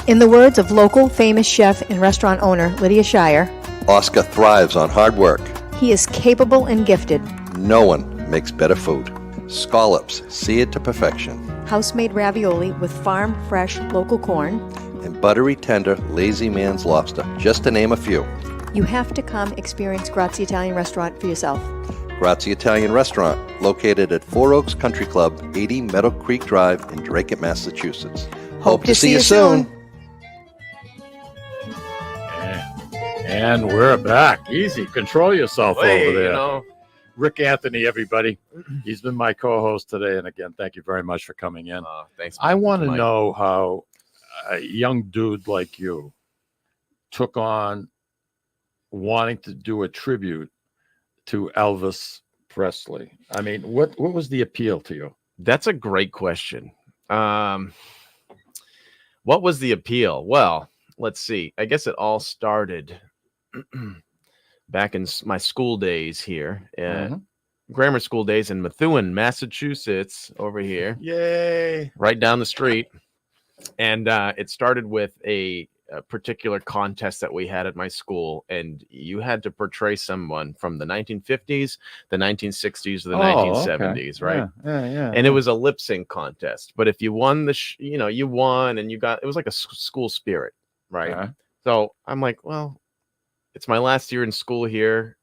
In the words of local famous chef and restaurant owner Lydia Shire, Oscar thrives on hard work. he is capable and gifted. No one makes better food. scallops, seared to perfection, house-made ravioli with farm-fresh local corn, and buttery, tender, lazy man's lobster, just to name a few. You have to come experience Grazia Italian Restaurant for yourself. Grazia Italian Restaurant, located at 4 Oaks Country Club, 80 Meadow Creek Drive in Drake, Massachusetts. Hope to see you soon. And we're back. Easy. Control yourself over there. You know. Rick Anthony, everybody. He's been my co-host today. And again, thank you very much for coming in. Thanks. I want to Mike. know how a young dude like you took on wanting to do a tribute to Elvis Presley. I mean, what was the appeal to you? That's a great question. What was the appeal? Well, let's see. I guess it all started back in my school days here, grammar school days in Methuen, Massachusetts, over here. Yay! Right down the street. And it started with a particular contest that we had at my school, and you had to portray someone from the 1950s, the 1960s, or the 1970s, right? Yeah. And it was a lip sync contest. But if you won you won, and it was like a school spirit, right? Uh-huh. So I'm like, well, it's my last year in school here.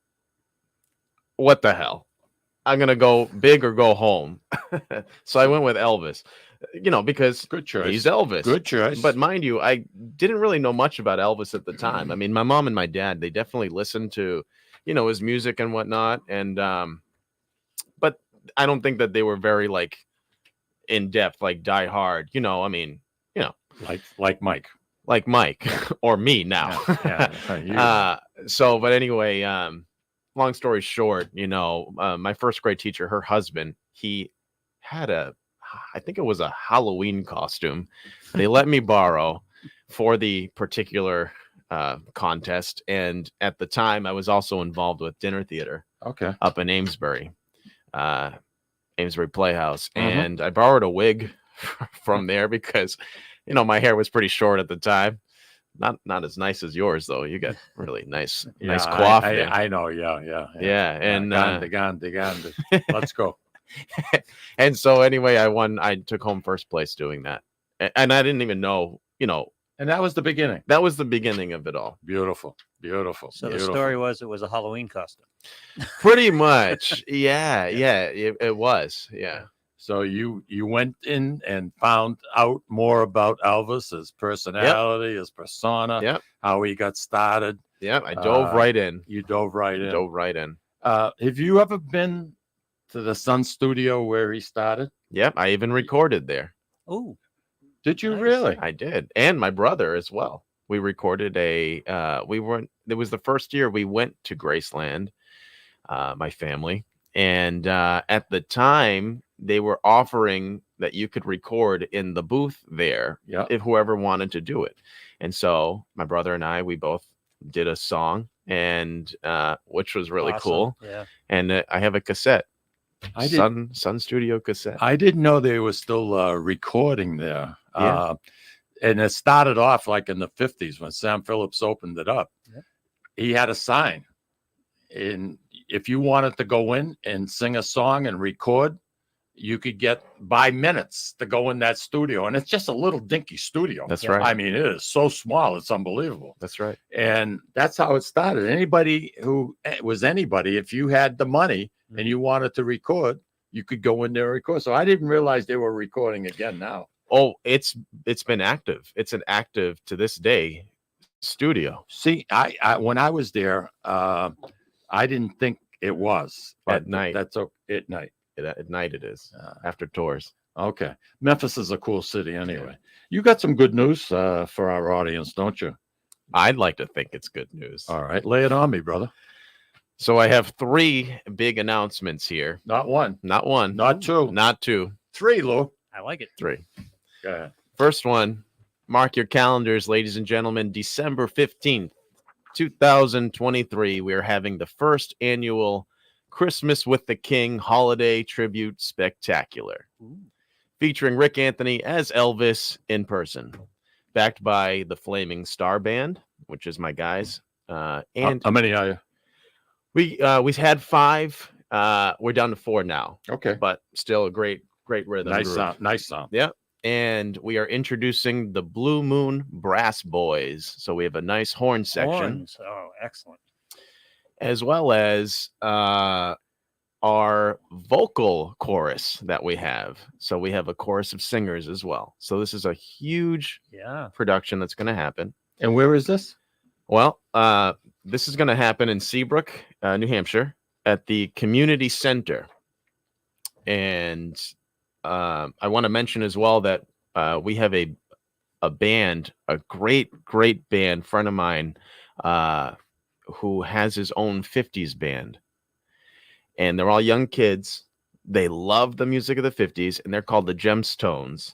What the hell? I'm going to go big or go home. So I went with Elvis, because good choice. He's Elvis. Good choice. But mind you, I didn't really know much about Elvis at the time. I mean, my mom and my dad, they definitely listened to, his music and whatnot. And, but I don't think that they were very in depth, die hard, like Mike. Like Mike or me now. But anyway, long story short, my first grade teacher, her husband, he had I think it was a Halloween costume they let me borrow for the particular contest. And at the time I was also involved with dinner theater up in Amesbury Playhouse. And I borrowed a wig from there because my hair was pretty short at the time. Not as nice as yours, though. You got really nice coif. I know. Yeah. And Gandhi. Let's go. And so anyway, I took home first place doing that. And I didn't even know, And that was the beginning. That was the beginning of it all. Beautiful. So the story was it was a Halloween costume. Pretty much. Yeah. It was. Yeah. So you went in and found out more about Elvis, his personality, his persona, how he got started. Yeah, I dove right in. You dove right in. Dove right in. Have you ever been to the Sun Studio where he started? Yep, I even recorded there. Oh, did you really? I did, and my brother as well. We recorded it was the first year we went to Graceland, my family, and at the time they were offering that you could record in the booth there if whoever wanted to do it. And so my brother and we both did a song, and which was really cool. Yeah. And I have a cassette. Sun Studio cassette. I didn't know they were still recording there. Yeah. And it started off like in the 50s when Sam Phillips opened it up. Yeah. He had a sign. And if you wanted to go in and sing a song and record, you could buy minutes to go in that studio. And it's just a little dinky studio. That's right. I mean, it is so small. It's unbelievable. That's right. And that's how it started. Anybody who was anybody, if you had the money and you wanted to record, you could go in there and record. So I didn't realize they were recording again now. Oh, it's been active. It's an active to this day studio. See, I when I was there, I didn't think it was. At night. That's at night. At night it is, after tours. Okay. Memphis is a cool city anyway. Yeah. You got some good news for our audience, don't you? I'd like to think it's good news. All right. Lay it on me, brother. So I have 3 big announcements here. Not one. Not one. Not two. Not 2. 3, Lou. I like it. 3. Go ahead. First one, mark your calendars, ladies and gentlemen. December 15th, 2023. We are having the first annual Christmas with the King Holiday Tribute Spectacular. Ooh. Featuring Rick Anthony as Elvis in person, backed by the Flaming Star Band, which is my guys. And how many are you? We had 5 We're down to 4 now. Okay. But still a great rhythm. Nice groove. sound. Nice sound. Yep. And we are introducing the Blue Moon Brass Boys. So we have a nice horn section. Horns. Oh, excellent. As well as our vocal chorus that we have. So we have a chorus of singers as well. So this is a huge production that's going to happen. And where is this? Well, this is going to happen in Seabrook, New Hampshire, at the community center. And I want to mention as well that we have a band, a great band, friend of mine, who has his own 50s band. And they're all young kids. They love the music of the 50s, and they're called the Gemstones.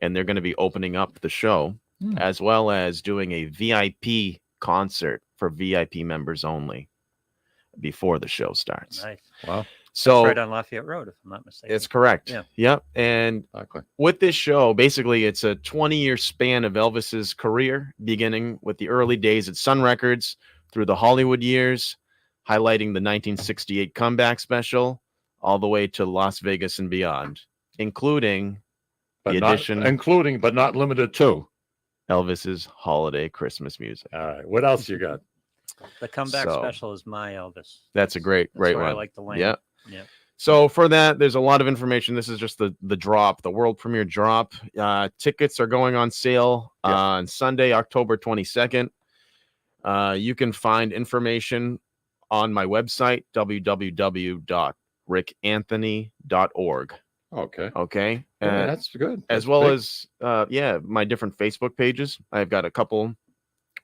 And they're going to be opening up the show, as well as doing a VIP concert for VIP members only before the show starts. Nice. Wow. So that's right on Lafayette Road, if I'm not mistaken. It's correct. Yeah. Yep. And with this show, basically, it's a 20-year span of Elvis's career, beginning with the early days at Sun Records through the Hollywood years, highlighting the 1968 comeback special, all the way to Las Vegas and beyond, including but not limited to Elvis's holiday Christmas music. All right. What else you got? The comeback special is my Elvis. That's a great where one. I like the lane. Yeah. Yeah. So for that, there's a lot of information. This is just the drop, the world premiere drop. Tickets are going on sale on Sunday, October 22nd. You can find information on my website, www.rickanthony.org. Okay. That's good. As well as, my different Facebook pages. I've got a couple,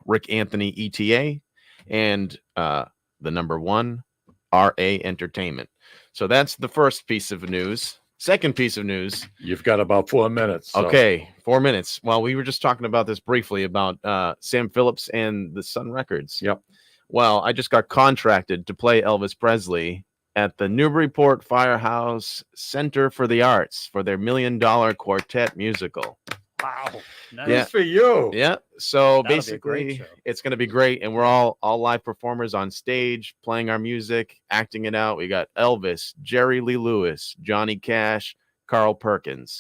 Rick Anthony ETA and the number 1, RA Entertainment. So that's the first piece of news. Second piece of news. You've got about 4 minutes. So. Okay, 4 minutes. Well, we were just talking about this briefly about Sam Phillips and the Sun Records. Yep. Well, I just got contracted to play Elvis Presley at the Newburyport Firehouse Center for the Arts for their $1 Million Quartet musical. Wow. Nice. Good for you. Yeah. So That'll be a basically, great show. it's going to be great. And we're all live performers on stage, playing our music, acting it out. We got Elvis, Jerry Lee Lewis, Johnny Cash, Carl Perkins.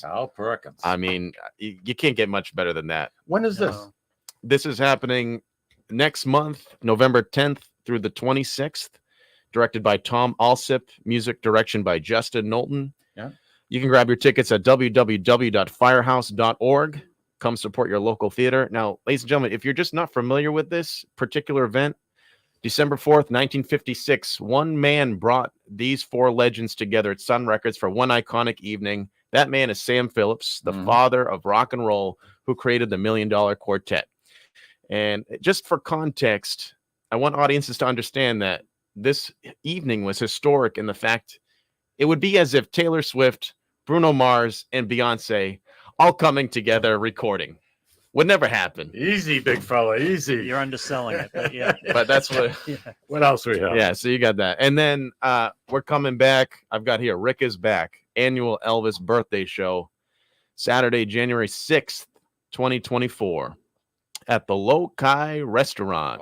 I mean, you can't get much better than that. When is this? This is happening next month, November 10th through the 26th. Directed by Tom Alsip, music direction by Justin Knowlton. Yeah. You can grab your tickets at www.firehouse.org. Come support your local theater. Now, ladies and gentlemen, if you're just not familiar with this particular event, December 4th, 1956, one man brought these 4 legends together at Sun Records for one iconic evening. That man is Sam Phillips, the father of rock and roll, who created the $1 Million Quartet. And just for context, I want audiences to understand that this evening was historic in the fact it would be as if Taylor Swift, Bruno Mars, and Beyonce all coming together recording. Would never happen. Easy, big fella, easy. You're underselling it, but yeah. But that's what. What else we have? Yeah, so you got that, and then we're coming back. I've got here. Rick is back. Annual Elvis birthday show, Saturday, January 6th, 2024, at the Lokai Restaurant.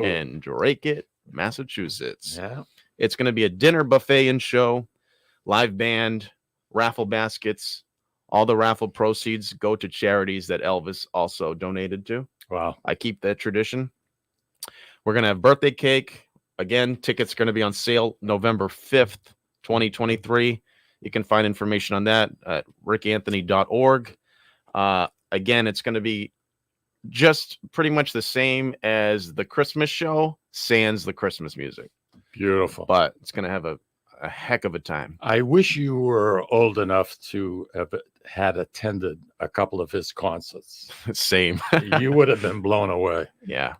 In Drake, Massachusetts. Yeah. It's going to be a dinner buffet and show, live band, raffle baskets. All the raffle proceeds go to charities that Elvis also donated to. Wow. I keep that tradition. We're going to have birthday cake. Again, tickets are going to be on sale November 5th, 2023. You can find information on that at rickanthony.org. Again, it's going to be just pretty much the same as the Christmas show, sans the Christmas music. Beautiful. But it's going to have a heck of a time. I wish you were old enough to have had attended a couple of his concerts. Same. You would have been blown away. Yeah.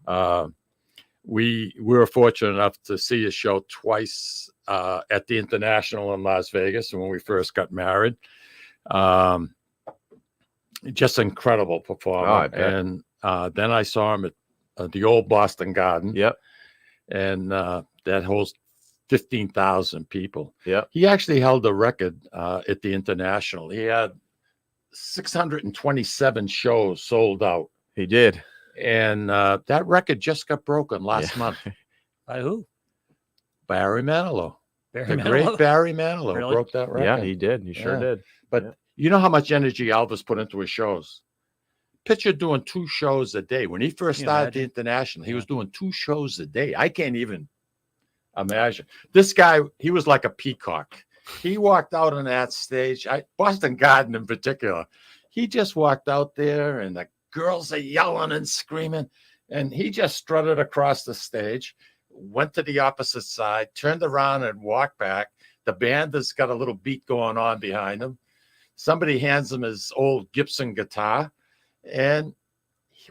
We were fortunate enough to see his show twice at the International in Las Vegas when we first got married. Just incredible performer. And then I saw him at the old Boston Garden. Yep. And that holds 15,000 people. Yeah. He actually held the record at the International. He had 627 shows sold out. He did. And that record just got broken last month. By who? Barry Manilow. Barry The Manilow. great Barry Manilow Really? broke that record. Yeah, he did. He sure Yeah. did. But Yeah. you know how much energy Elvis put into his shows? Picture doing 2 shows a day. When he first Can you started the imagine? International, he was doing 2 shows a day. I can't even imagine. This guy, he was like a peacock. He walked out on that stage, Boston Garden in particular. He just walked out there, and the girls are yelling and screaming, and he just strutted across the stage, went to the opposite side, turned around and walked back. The band has got a little beat going on behind him. Somebody hands him his old Gibson guitar, and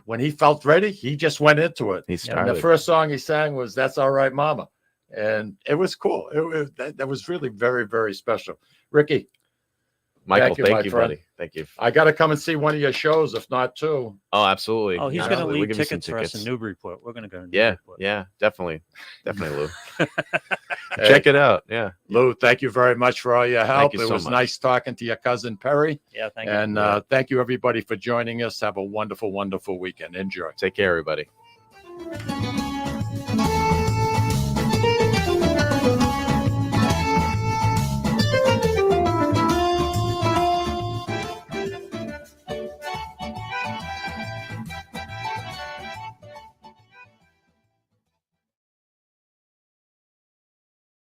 when he felt ready, he just went into it. He And started. the first song he sang was "That's All Right, Mama," and it was cool. That was really very, very special. Ricky, Michael, my thank you, friend. buddy. Thank you. I got to come and see one of your shows, if not 2. Oh, absolutely. Oh, he's going to Absolutely. We'll leave give you some tickets for us in Newburyport. We're going to go to Yeah, Newburyport. yeah, definitely, Lou. Hey, Check it out. Yeah, Lou, thank you very much for all your help. you It so was much. nice talking to your cousin Perry. Yeah, thank you. And thank you, everybody, for joining us. Have a wonderful, wonderful weekend. Enjoy. Take care, everybody.